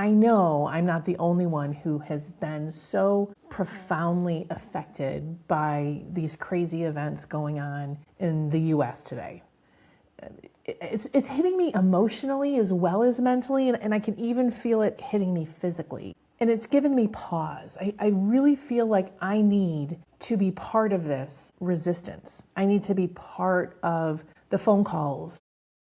I know I'm not the only one who has been so profoundly affected by these crazy events going on in the US today. It's hitting me emotionally as well as mentally, and I can even feel it hitting me physically. And it's given me pause. I really feel like I need to be part of this resistance. I need to be part of the phone calls,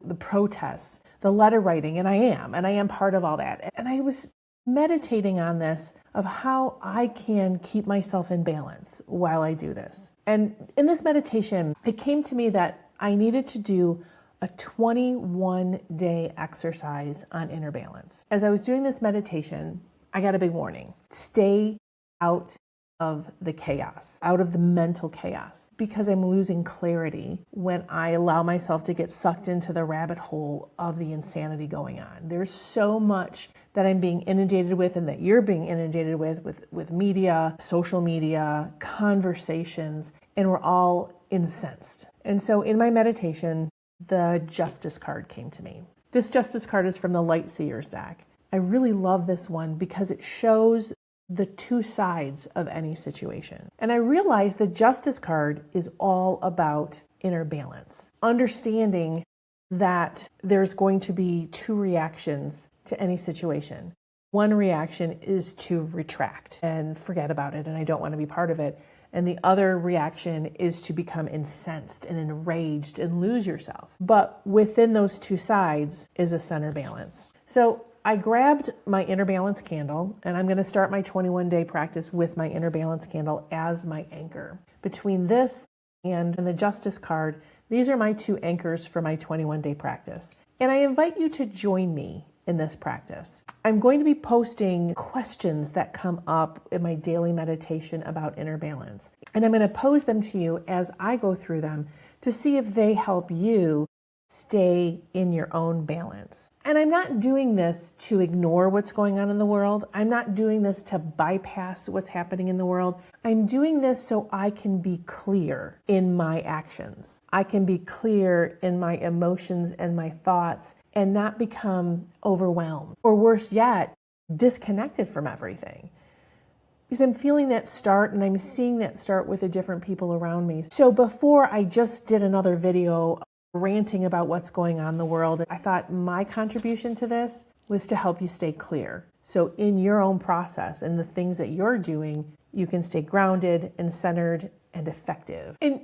the protests, the letter writing, and I am part of all that. And I was meditating on this of how I can keep myself in balance while I do this. And in this meditation, it came to me that I needed to do a 21-day exercise on inner balance. As I was doing this meditation, I got a big warning. Stay out of the chaos, out of the mental chaos, because I'm losing clarity when I allow myself to get sucked into the rabbit hole of the insanity going on. There's so much that I'm being inundated with and that you're being inundated with media, social media, conversations, and we're all incensed. And so in my meditation, the Justice card came to me. This Justice card is from the Light Seers deck. I really love this one because it shows the two sides of any situation. And I realized the Justice card is all about inner balance, understanding that there's going to be two reactions to any situation. One reaction is to retract and forget about it, and I don't want to be part of it. And the other reaction is to become incensed and enraged and lose yourself. But within those two sides is a center balance. So I grabbed my inner balance candle, and I'm going to start my 21-day practice with my inner balance candle as my anchor. Between this and the Justice card, these are my two anchors for my 21-day practice. And I invite you to join me in this practice. I'm going to be posting questions that come up in my daily meditation about inner balance. And I'm going to pose them to you as I go through them to see if they help you stay in your own balance. And I'm not doing this to ignore what's going on in the world. I'm not doing this to bypass what's happening in the world. I'm doing this so I can be clear in my actions. I can be clear in my emotions and my thoughts and not become overwhelmed, or worse yet, disconnected from everything. Because I'm feeling that start, and I'm seeing that start with the different people around me. So before I just did another video ranting about what's going on in the world, I thought my contribution to this was to help you stay clear. So in your own process and the things that you're doing, you can stay grounded and centered and effective. And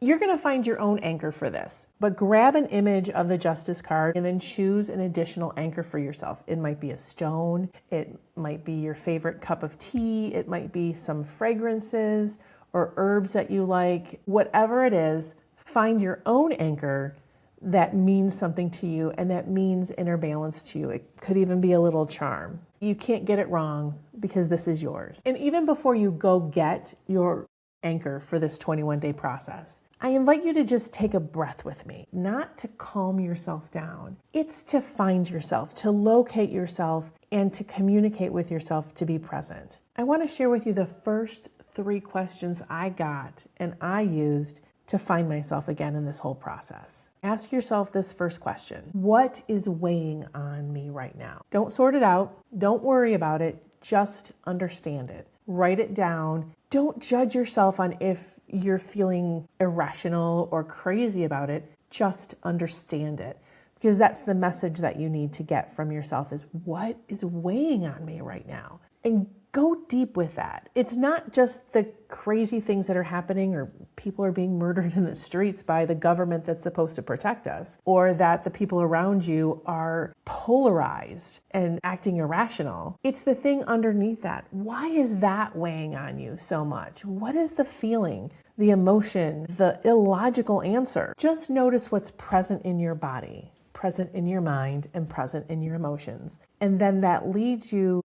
you're going to find your own anchor for this, but grab an image of the Justice card and then choose an additional anchor for yourself. It might be a stone, it might be your favorite cup of tea, it might be some fragrances or herbs that you like. Whatever it is, find your own anchor that means something to you and that means inner balance to you. It could even be a little charm. You can't get it wrong because this is yours. And even before you go get your anchor for this 21-day process, I invite you to just take a breath with me, not to calm yourself down. It's to find yourself, to locate yourself, and to communicate with yourself to be present. I want to share with you the first 3 questions I got and I used to find myself again in this whole process. Ask yourself this first question. What is weighing on me right now? Don't sort it out. Don't worry about it. Just understand it. Write it down. Don't judge yourself on if you're feeling irrational or crazy about it. Just understand it. Because that's the message that you need to get from yourself is what is weighing on me right now? And go deep with that. It's not just the crazy things that are happening or people are being murdered in the streets by the government that's supposed to protect us, or that the people around you are polarized and acting irrational. It's the thing underneath that. Why is that weighing on you so much? What is the feeling, the emotion, the illogical answer? Just notice what's present in your body, present in your mind, and present in your emotions. And then that leads you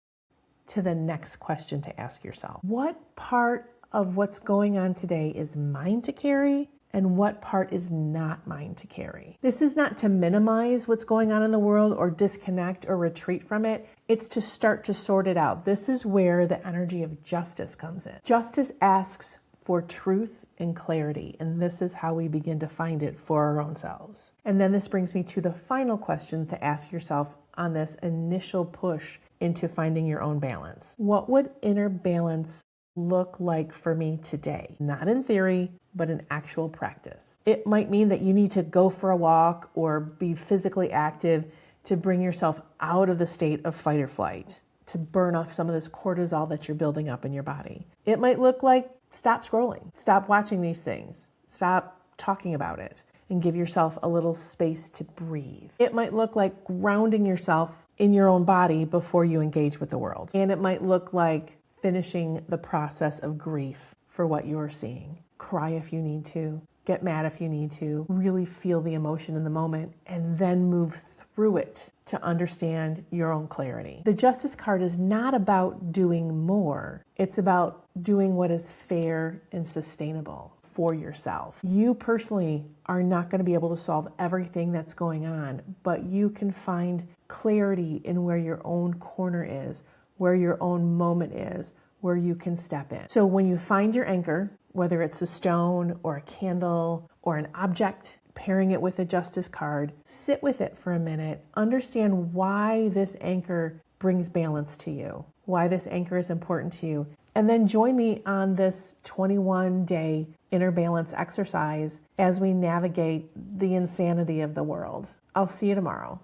to the next question to ask yourself. What part of what's going on today is mine to carry and what part is not mine to carry? This is not to minimize what's going on in the world or disconnect or retreat from it. It's to start to sort it out. This is where the energy of justice comes in. Justice asks for truth and clarity, and this is how we begin to find it for our own selves. And then this brings me to the final question to ask yourself on this initial push into finding your own balance. What would inner balance look like for me today? Not in theory, but in actual practice. It might mean that you need to go for a walk or be physically active to bring yourself out of the state of fight or flight, to burn off some of this cortisol that you're building up in your body. It might look like stop scrolling, stop watching these things, stop talking about it, and give yourself a little space to breathe. It might look like grounding yourself in your own body before you engage with the world. And it might look like finishing the process of grief for what you're seeing. Cry if you need to, get mad if you need to, really feel the emotion in the moment, and then move through it to understand your own clarity. The Justice card is not about doing more. It's about doing what is fair and sustainable for yourself. You personally are not going to be able to solve everything that's going on, but you can find clarity in where your own corner is, where your own moment is, where you can step in. So when you find your anchor, whether it's a stone or a candle or an object, pairing it with a Justice card, sit with it for a minute, understand why this anchor brings balance to you, why this anchor is important to you, and then join me on this 21-day inner balance exercise as we navigate the insanity of the world. I'll see you tomorrow.